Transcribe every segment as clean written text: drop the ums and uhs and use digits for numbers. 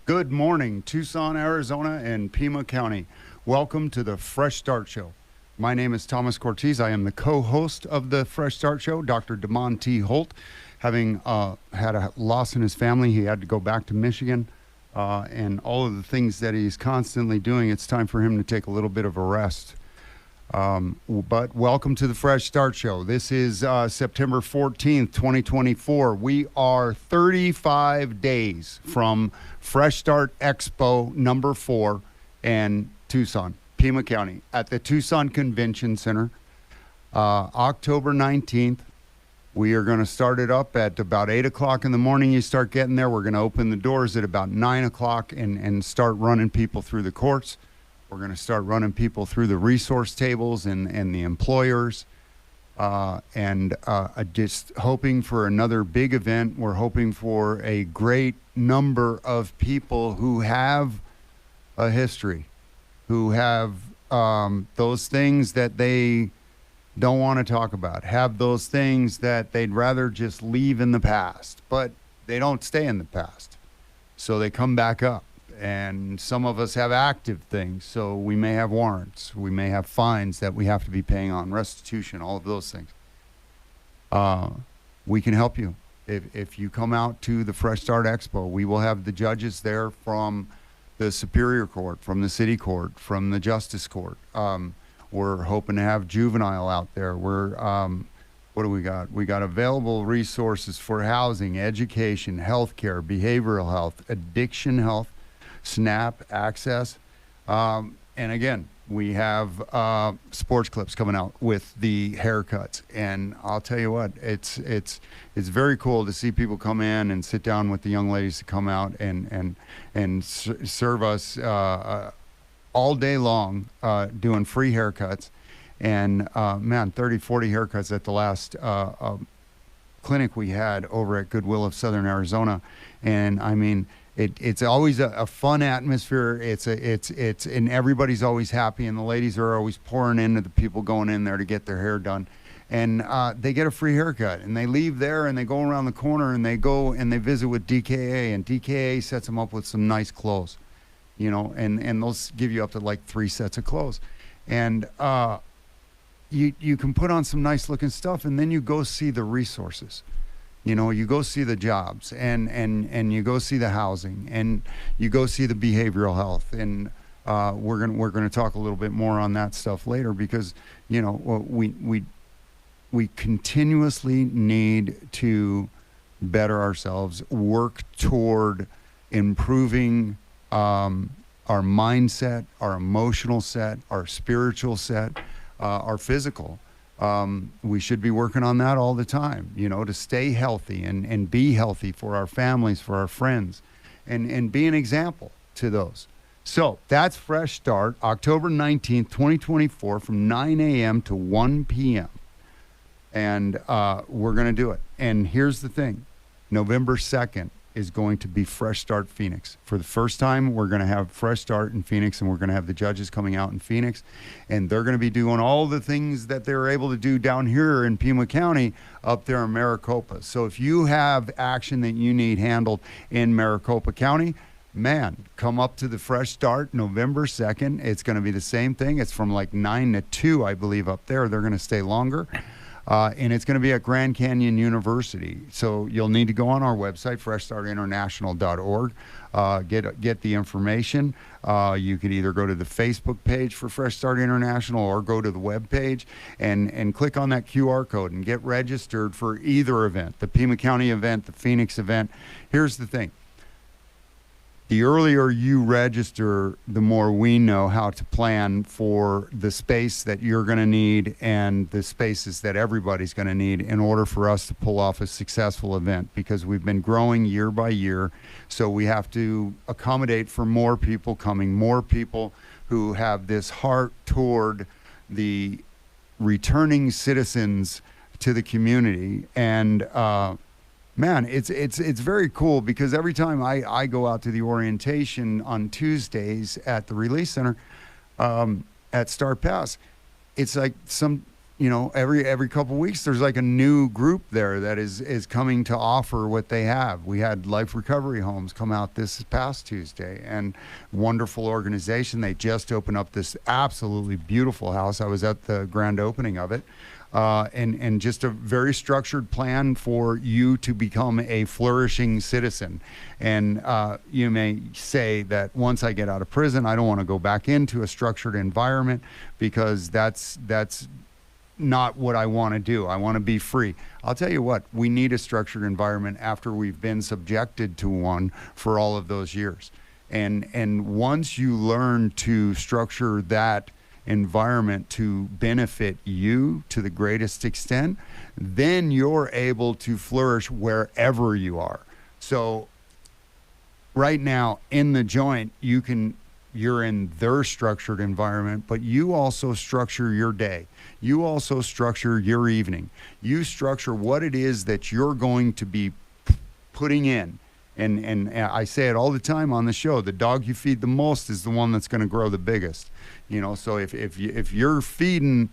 Good morning, Tucson, Arizona, and Pima County. Welcome to the Fresh Start Show. My name is Thomas Cortez. I am the co-host of the Fresh Start Show. Dr. Damon T. Holt, having had a loss in his family, he had to go back to Michigan, and all of the things that he's constantly doing, it's time for him to take a little bit of a rest. But welcome to the Fresh Start Show. This is September 14th, 2024. We are 35 days from Fresh Start Expo number 4 in Tucson, Pima County, at the Tucson Convention Center. October 19th, we are going to start it up at about 8 o'clock in the morning. You start getting there. We're going to open the doors at about 9 o'clock and start running people through the courts. We're going to start running people through the resource tables and the employers, and just hoping for another big event. We're hoping for a great number of people who have a history, who have those things that they don't want to talk about, have those things that they'd rather just leave in the past, but they don't stay in the past, so they come back up. And some of us have active things, so we may have warrants, we may have fines that we have to be paying on, restitution, all of those things. We can help you. If you come out to the Fresh Start Expo, we will have the judges there from the Superior Court, from the City Court, from the Justice Court. We're hoping to have juvenile out there. What do we got? We got available resources for housing, education, healthcare, behavioral health, addiction health, SNAP access, and again, we have sports clips coming out with the haircuts. And I'll tell you what, it's very cool to see people come in and sit down with the young ladies to come out and serve us all day long, doing free haircuts. And man, 30, 40 haircuts at the last clinic we had over at Goodwill of Southern Arizona. And I mean, it's always a fun atmosphere. It's and everybody's always happy, and the ladies are always pouring into the people going in there to get their hair done, and they get a free haircut, and they leave there and they go around the corner and they go and they visit with DKA, and DKA sets them up with some nice clothes, you know, and they'll give you up to like 3 sets of clothes, and you can put on some nice looking stuff, and then you go see the resources. You know, you go see the jobs, and you go see the housing, and you go see the behavioral health, and we're gonna talk a little bit more on that stuff later, because you know we continuously need to better ourselves, work toward improving our mindset, our emotional set, our spiritual set, our physical. We should be working on that all the time, you know, to stay healthy and be healthy for our families, for our friends, and be an example to those. So that's Fresh Start, October 19th, 2024, from 9 a.m. to 1 p.m. And we're going to do it. And here's the thing. November 2nd is going to be Fresh Start Phoenix. For the first time, we're going to have Fresh Start in Phoenix, and we're going to have the judges coming out in Phoenix, and they're going to be doing all the things that they're able to do down here in Pima County up there in Maricopa. So if you have action that you need handled in Maricopa County, man, come up to the Fresh Start November 2nd. It's going to be the same thing. It's from like 9 to 2, I believe, up there. They're going to stay longer. And it's going to be at Grand Canyon University. So you'll need to go on our website, freshstartinternational.org, get the information. You could either go to the Facebook page for Fresh Start International or go to the web page and click on that QR code and get registered for either event, the Pima County event, the Phoenix event. Here's the thing. The earlier you register, the more we know how to plan for the space that you're going to need and the spaces that everybody's going to need in order for us to pull off a successful event, because we've been growing year by year. So we have to accommodate for more people coming, more people who have this heart toward the returning citizens to the community. And man, it's very cool, because every time I go out to the orientation on Tuesdays at the Release Center at Star Pass, it's like every couple weeks there's like a new group there that is coming to offer what they have. We had Life Recovery Homes come out this past Tuesday, and wonderful organization. They just opened up this absolutely beautiful house. I was at the grand opening of it. And just a very structured plan for you to become a flourishing citizen. And you may say that once I get out of prison, I don't want to go back into a structured environment, because that's not what I want to do. I want to be free. I'll tell you what, we need a structured environment after we've been subjected to one for all of those years. And once you learn to structure that environment to benefit you to the greatest extent, then you're able to flourish wherever you are. So right now in the Joint, you're in their structured environment, but you also structure your day. You also structure your evening. You structure what it is that you're going to be putting in. And I say it all the time on the show, the dog you feed the most is the one that's going to grow the biggest. So if you're feeding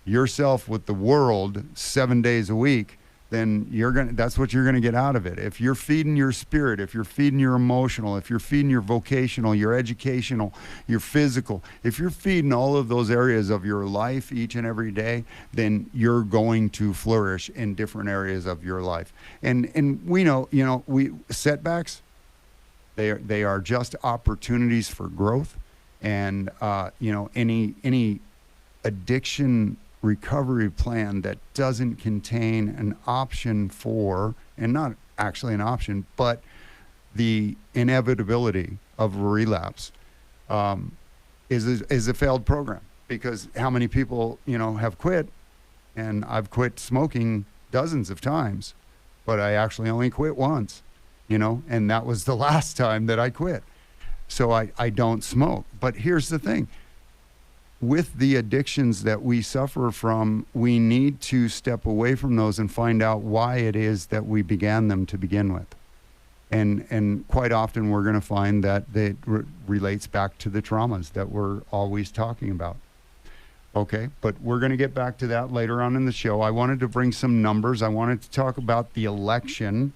yourself with the world 7 days a week, then that's what you're going to get out of it. If you're feeding your spirit, if you're feeding your emotional, if you're feeding your vocational, your educational, your physical, if you're feeding all of those areas of your life each and every day, then you're going to flourish in different areas of your life. And we know, setbacks, they are just opportunities for growth. And any addiction recovery plan that doesn't contain an option for, and not actually an option, but the inevitability of relapse, is a failed program. Because how many people have quit? And I've quit smoking dozens of times, but I actually only quit once, and that was the last time that I quit. So I don't smoke. But here's the thing. With the addictions that we suffer from, we need to step away from those and find out why it is that we began them to begin with. And quite often we're going to find that it relates back to the traumas that we're always talking about. Okay, but we're going to get back to that later on in the show. I wanted to bring some numbers. I wanted to talk about the election,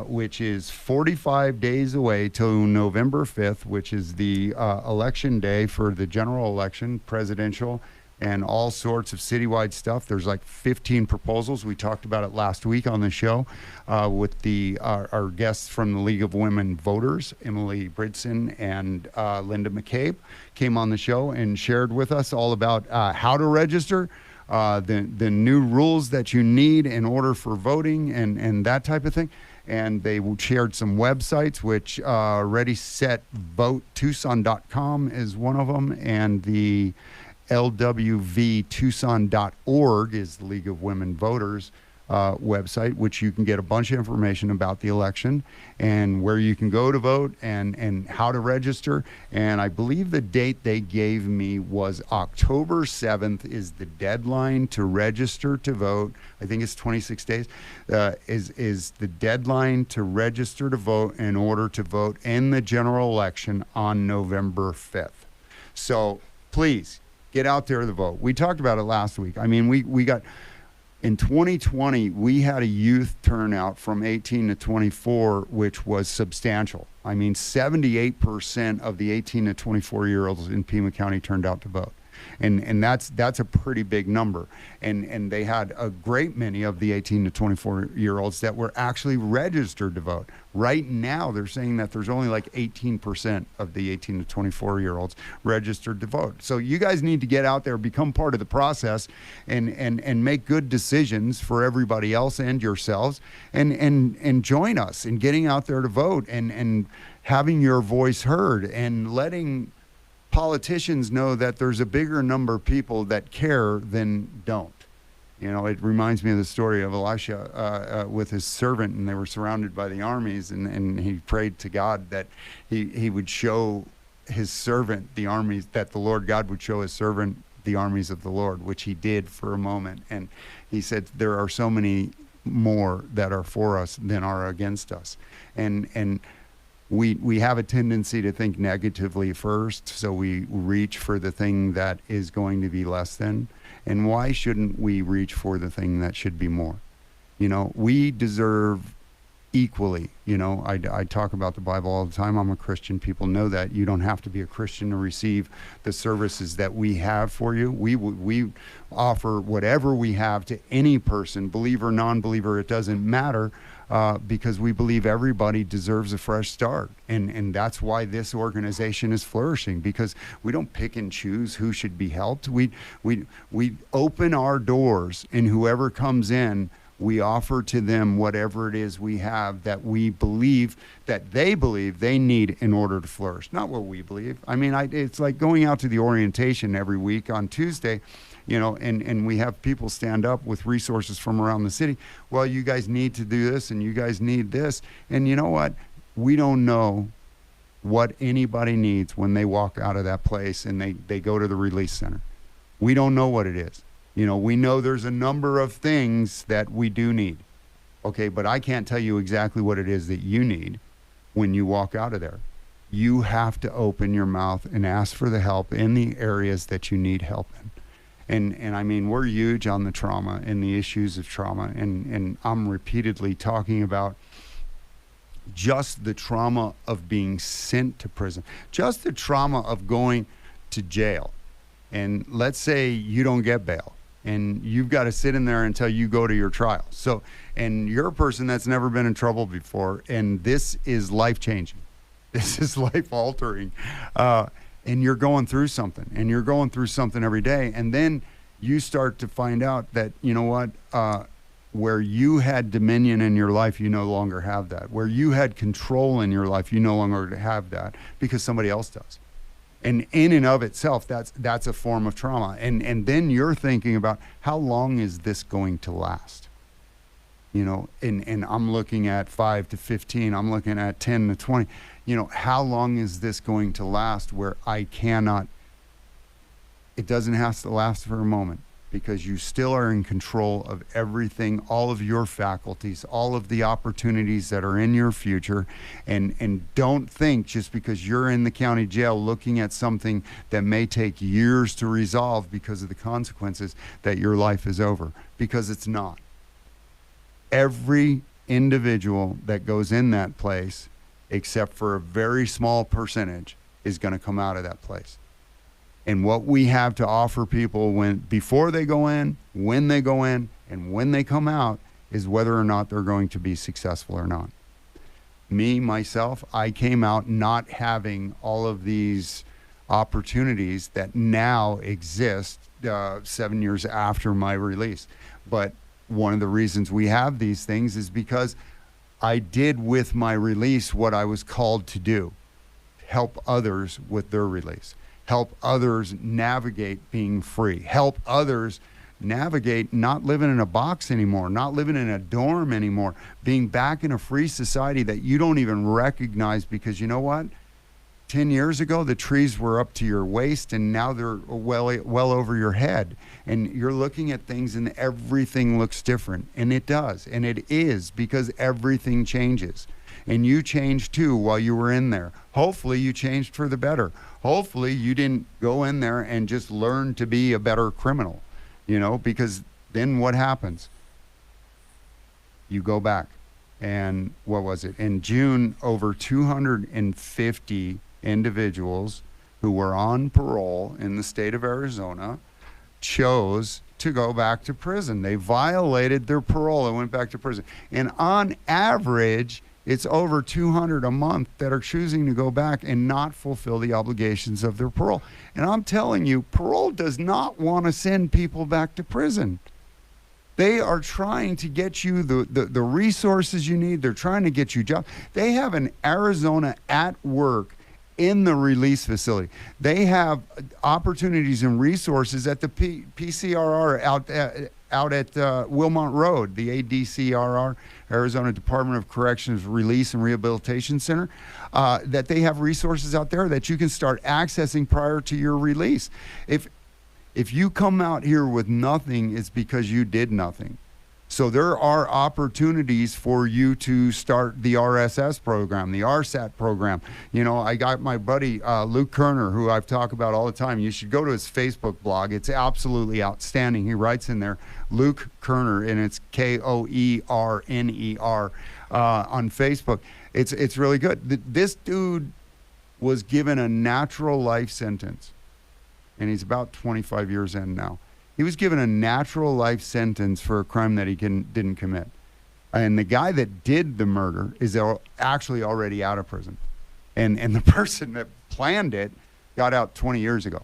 which is 45 days away till November 5th, which is the election day for the general election, presidential, and all sorts of citywide stuff. There's like 15 proposals. We talked about it last week on the show with our guests from the League of Women Voters, Emily Bridson and Linda McCabe, came on the show and shared with us all about how to register, the new rules that you need in order for voting and that type of thing. And they shared some websites, which Ready Set Vote Tucson.com is one of them, and the LWVTucson.org is the League of Women Voters website, which you can get a bunch of information about the election and where you can go to vote and how to register. And I believe the date they gave me was October 7th is the deadline to register to vote. I think it's 26 days is the deadline to register to vote in order to vote in the general election on November 5th. So please get out there to vote. We talked about it last week. I mean, we got... In 2020, we had a youth turnout from 18 to 24, which was substantial. I mean, 78% of the 18 to 24-year-olds in Pima County turned out to vote. And that's a pretty big number. And they had a great many of the 18 to 24-year-olds that were actually registered to vote. Right now, they're saying that there's only like 18% of the 18 to 24-year-olds registered to vote. So you guys need to get out there, become part of the process, and make good decisions for everybody else and yourselves, and join us in getting out there to vote and having your voice heard and letting politicians know that there's a bigger number of people that care than don't. It reminds me of the story of Elisha with his servant, and they were surrounded by the armies, and he prayed to God that he would show his servant the armies, that the Lord God would show his servant the armies of the Lord, which he did for a moment. And he said, there are so many more that are for us than are against us. And we have a tendency to think negatively first, so we reach for the thing that is going to be less than. And why shouldn't we reach for the thing that should be more? You know, we deserve equally. You know, I talk about the Bible all the time. I'm a Christian. People know that. You don't have to be a Christian to receive the services that we have for you. We offer whatever we have to any person, believer, non-believer, it doesn't matter, because we believe everybody deserves a fresh start. And that's why this organization is flourishing, because we don't pick and choose who should be helped. We open our doors, and whoever comes in, we offer to them whatever it is we have that we believe that they believe they need in order to flourish. Not what we believe. I mean, it's like going out to the orientation every week on Tuesday, you know, and we have people stand up with resources from around the city. Well, you guys need to do this, and you guys need this. And you know what? We don't know what anybody needs when they walk out of that place and they go to the release center. We don't know what it is. You know, we know there's a number of things that we do need. Okay, but I can't tell you exactly what it is that you need when you walk out of there. You have to open your mouth and ask for the help in the areas that you need help in. And I mean, we're huge on the trauma and the issues of trauma. And I'm repeatedly talking about just the trauma of being sent to prison, just the trauma of going to jail. And let's say you don't get bail, and you've got to sit in there until you go to your trial. So, and you're a person that's never been in trouble before, and this is life-changing. This is life-altering. And you're going through something, and you're going through something every day. And then you start to find out that, you know what, where you had dominion in your life, you no longer have that. Where you had control in your life, you no longer have that because somebody else does. And in and of itself, that's a form of trauma. And then you're thinking about, how long is this going to last? You know, and I'm looking at 5 to 15, I'm looking at 10 to 20. You know, how long is this going to last where I cannot, it doesn't have to last for a moment, because you still are in control of everything, all of your faculties, all of the opportunities that are in your future. And don't think just because you're in the county jail looking at something that may take years to resolve because of the consequences, that your life is over, because it's not. Every individual that goes in that place, except for a very small percentage, is going to come out of that place. And what we have to offer people before they go in, when they go in, and when they come out, is whether or not they're going to be successful or not. Me, myself, I came out not having all of these opportunities that now exist 7 years after my release. But one of the reasons we have these things is because I did with my release what I was called to do: help others with their release. Help others navigate being free. Help others navigate not living in a box anymore, not living in a dorm anymore, being back in a free society that you don't even recognize, because you know what? 10 years ago, the trees were up to your waist, and now they're well over your head. And you're looking at things and everything looks different. And it does. And it is, because everything changes. And you changed too while you were in there. Hopefully you changed for the better. Hopefully you didn't go in there and just learn to be a better criminal, you know, because then what happens? You go back. And what was it? In June, over 250 individuals who were on parole in the state of Arizona chose to go back to prison. They violated their parole and went back to prison. And on average, it's over 200 a month that are choosing to go back and not fulfill the obligations of their parole. And I'm telling you, parole does not want to send people back to prison. They are trying to get you the resources you need. They're trying to get you jobs. They have an Arizona at work in the release facility. They have opportunities and resources at the PCRR out at Wilmont Road, the ADCRR, Arizona Department of Corrections Release and Rehabilitation Center, that they have resources out there that you can start accessing prior to your release. If you come out here with nothing, it's because you did nothing. So there are opportunities for you to start the RSS program, the RSAT program. You know, I got my buddy Luke Kerner, who I've talked about all the time. You should go to his Facebook blog. It's absolutely outstanding. He writes in there, Luke Kerner, and it's Koerner on Facebook. It's really good. This dude was given a natural life sentence, and he's about 25 years in now. He was given a natural life sentence for a crime that he didn't commit. And the guy that did the murder is actually already out of prison. And the person that planned it got out 20 years ago.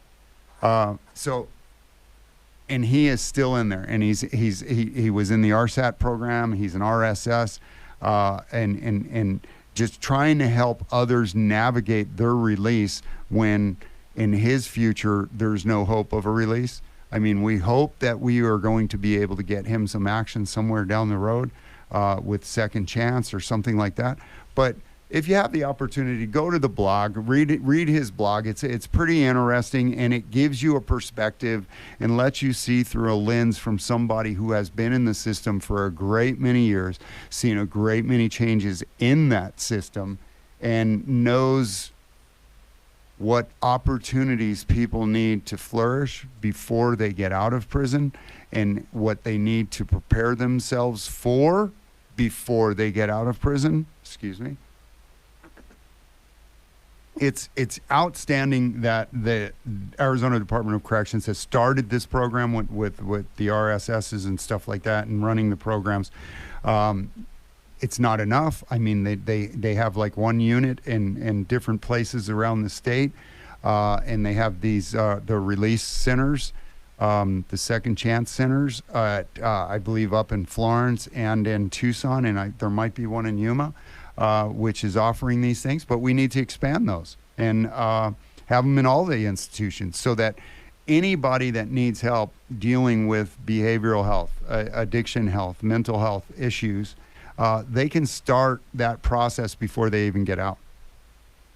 And he is still in there. And he was in the RSAT program. He's an RSS. And just trying to help others navigate their release when in his future there's no hope of a release. I mean, we hope that we are going to be able to get him some action somewhere down the road with Second Chance or something like that. But if you have the opportunity, go to the blog, read his blog. It's pretty interesting, and it gives you a perspective and lets you see through a lens from somebody who has been in the system for a great many years, seen a great many changes in that system, and knows what opportunities people need to flourish before they get out of prison and what they need to prepare themselves for before they get out of prison. Excuse me. It's outstanding that the Arizona Department of Corrections has started this program with the RSSs and stuff like that and running the programs. It's not enough. I mean, they have like one unit in different places around the state, and they have these the release centers, the Second Chance centers, I believe up in Florence and in Tucson, and there might be one in Yuma, which is offering these things. But we need to expand those and have them in all the institutions so that anybody that needs help dealing with behavioral health, addiction health, mental health issues, they can start that process before they even get out.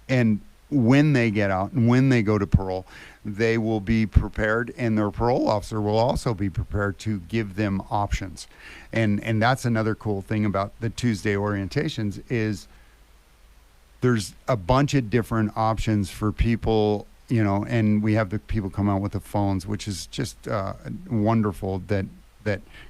And when they get out and when they go to parole, they will be prepared, and their parole officer will also be prepared to give them options. And that's another cool thing about the Tuesday orientations is there's a bunch of different options for people, you know, and we have the people come out with the phones, which is just wonderful that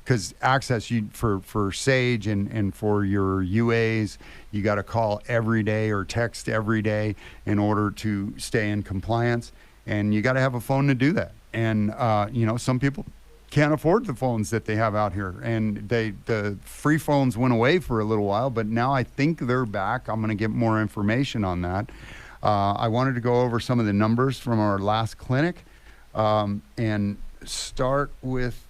because access for SAGE and for your UAs, you got to call every day or text every day in order to stay in compliance, and you got to have a phone to do that. And you know, some people can't afford the phones that they have out here, and the free phones went away for a little while, but now I think they're back. I'm going to get more information on that. I wanted to go over some of the numbers from our last clinic and start with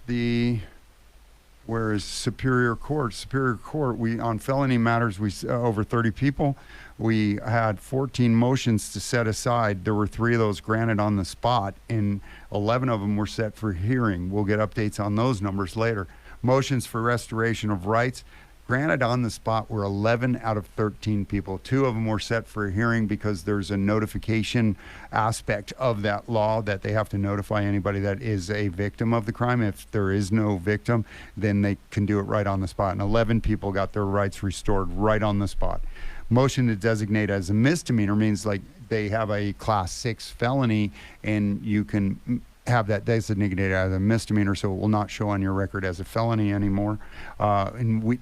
where is Superior Court? Superior Court, on felony matters, we over 30 people. We had 14 motions to set aside. There were 3 of those granted on the spot, and 11 of them were set for hearing. We'll get updates on those numbers later. Motions for restoration of rights, granted on the spot, were 11 out of 13 people. 2 of them were set for a hearing because there's a notification aspect of that law that they have to notify anybody that is a victim of the crime. If there is no victim, then they can do it right on the spot. And 11 people got their rights restored right on the spot. Motion to designate as a misdemeanor means like they have a class 6 felony and you can have that designated as a misdemeanor, so it will not show on your record as a felony anymore.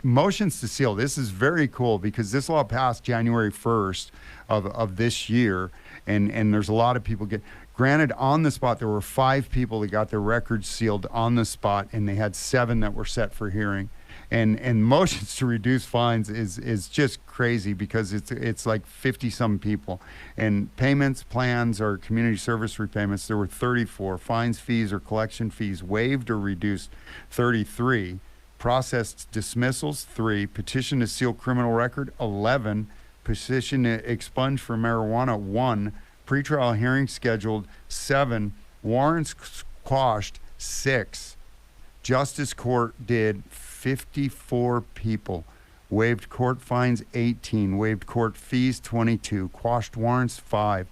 Motions to seal. This is very cool because this law passed January 1st of this year, and there's a lot of people granted on the spot. There were 5 people that got their records sealed on the spot, and they had 7 that were set for hearing. And motions to reduce fines is just crazy because it's like 50-some people. And payments plans or community service repayments, there were 34. Fines, fees, or collection fees waived or reduced, 33. Processed dismissals, 3. Petition to seal criminal record, 11. Petition to expunge for marijuana, 1. Pretrial hearing scheduled, 7. Warrants quashed, 6. Justice Court did 54 people. Waived court fines, 18. Waived court fees, 22. Quashed warrants, 5.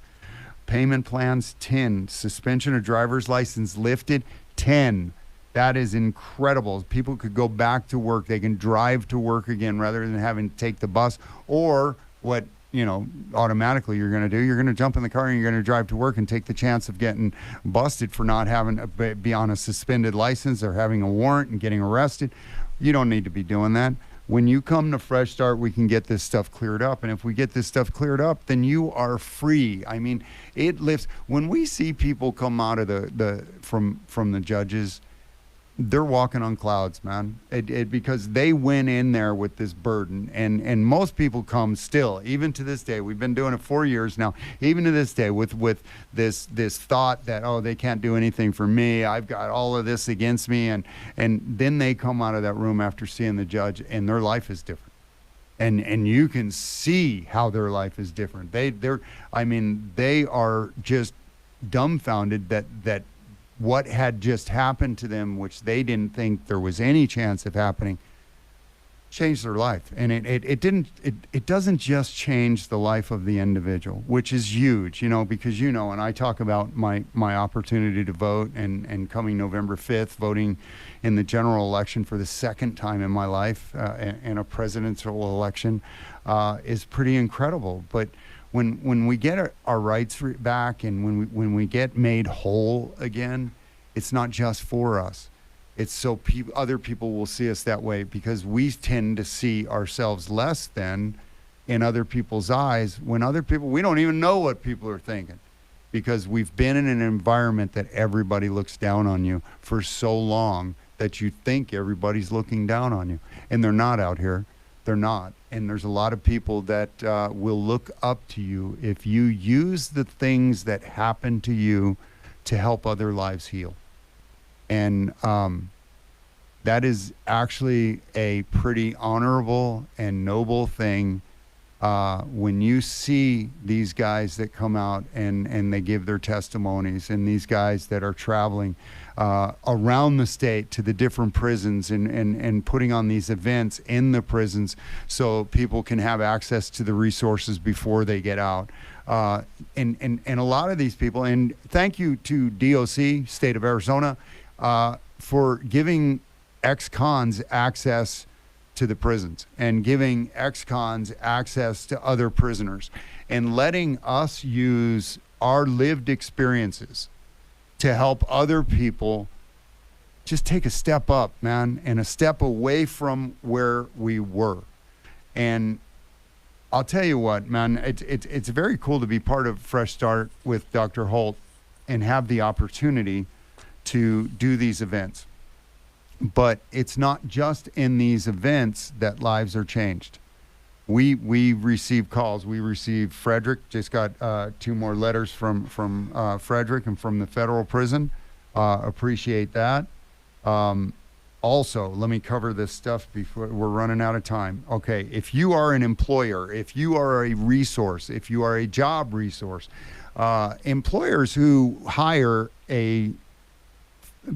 Payment plans, 10. Suspension of driver's license lifted, 10. That is incredible. People could go back to work. They can drive to work again rather than having to take the bus, or what, automatically you're going to do. You're going to jump in the car and you're going to drive to work and take the chance of getting busted for not having to be on a suspended license or having a warrant and getting arrested. You don't need to be doing that. When you come to Fresh Start, we can get this stuff cleared up. And if we get this stuff cleared up, then you are free. I mean, it lifts. When we see people come out of from the judges, they're walking on clouds, man. Because they went in there with this burden, and most people come still, even to this day. We've been doing it 4 years now. Even to this day, with this thought that, oh, they can't do anything for me. I've got all of this against me, and then they come out of that room after seeing the judge, and their life is different. And you can see how their life is different. They are just dumbfounded that what had just happened to them, which they didn't think there was any chance of happening, changed their life. And it doesn't just change the life of the individual, which is huge, because and I talk about my opportunity to vote and coming November 5th, voting in the general election for the second time in my life, in a presidential election, is pretty incredible. But when we get our rights back, and when we get made whole again, it's not just for us. It's so other people will see us that way, because we tend to see ourselves less than in other people's eyes, when we don't even know what people are thinking, because we've been in an environment that everybody looks down on you for so long that you think everybody's looking down on you, and they're not out here. They're not. And there's a lot of people that will look up to you if you use the things that happen to you to help other lives heal. And that is actually a pretty honorable and noble thing when you see these guys that come out and they give their testimonies, and these guys that are traveling around the state to the different prisons and putting on these events in the prisons so people can have access to the resources before they get out. And a lot of these people, and thank you to DOC, State of Arizona, for giving ex-cons access to the prisons and giving ex-cons access to other prisoners and letting us use our lived experiences to help other people just take a step up, man, and a step away from where we were. And I'll tell you what, man, it's very cool to be part of Fresh Start with Dr. Holt and have the opportunity to do these events. But it's not just in these events that lives are changed. We receive calls. We received Frederick, just got 2 more letters from Frederick and from the federal prison. Appreciate that. Also, let me cover this stuff before we're running out of time. Okay, if you are an employer, if you are a resource, if you are a job resource, employers who hire a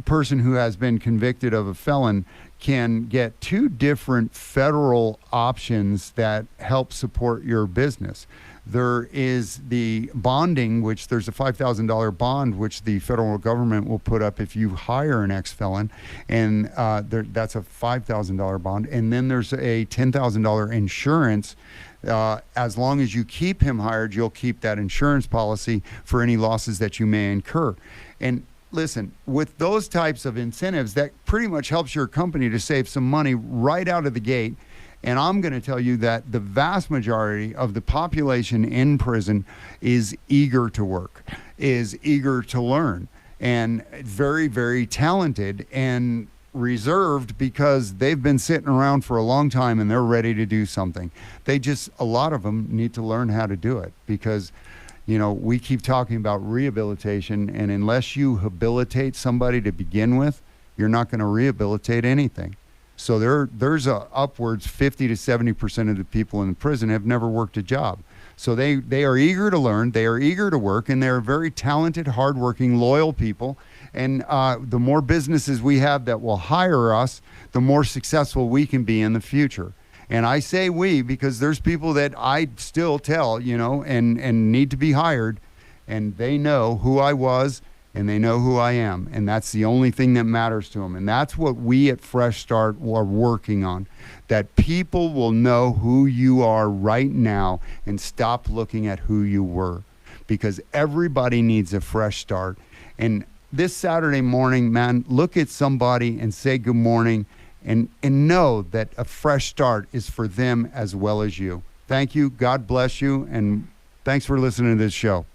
person who has been convicted of a felon can get 2 different federal options that help support your business. There is the bonding, which there's a $5,000 bond, which the federal government will put up if you hire an ex-felon, and that's a $5,000 bond. And then there's a $10,000 insurance. As long as you keep him hired, you'll keep that insurance policy for any losses that you may incur. And listen, with those types of incentives, that pretty much helps your company to save some money right out of the gate. And I'm going to tell you that the vast majority of the population in prison is eager to work, is eager to learn, and very, very talented and reserved because they've been sitting around for a long time and they're ready to do something. A lot of them need to learn how to do it, because we keep talking about rehabilitation, and unless you habilitate somebody to begin with, you're not going to rehabilitate anything. So there's upwards 50 to 70% of the people in the prison have never worked a job. So they are eager to learn, they are eager to work, and they're very talented, hardworking, loyal people. And the more businesses we have that will hire us, the more successful we can be in the future. And I say we because there's people that I still tell, and need to be hired, and they know who I was and they know who I am, and that's the only thing that matters to them. And that's what we at Fresh Start are working on, that people will know who you are right now and stop looking at who you were, because everybody needs a fresh start. And this Saturday morning, man, look at somebody and say good morning, and know that a fresh start is for them as well as you. Thank you. God bless you. And thanks for listening to this show.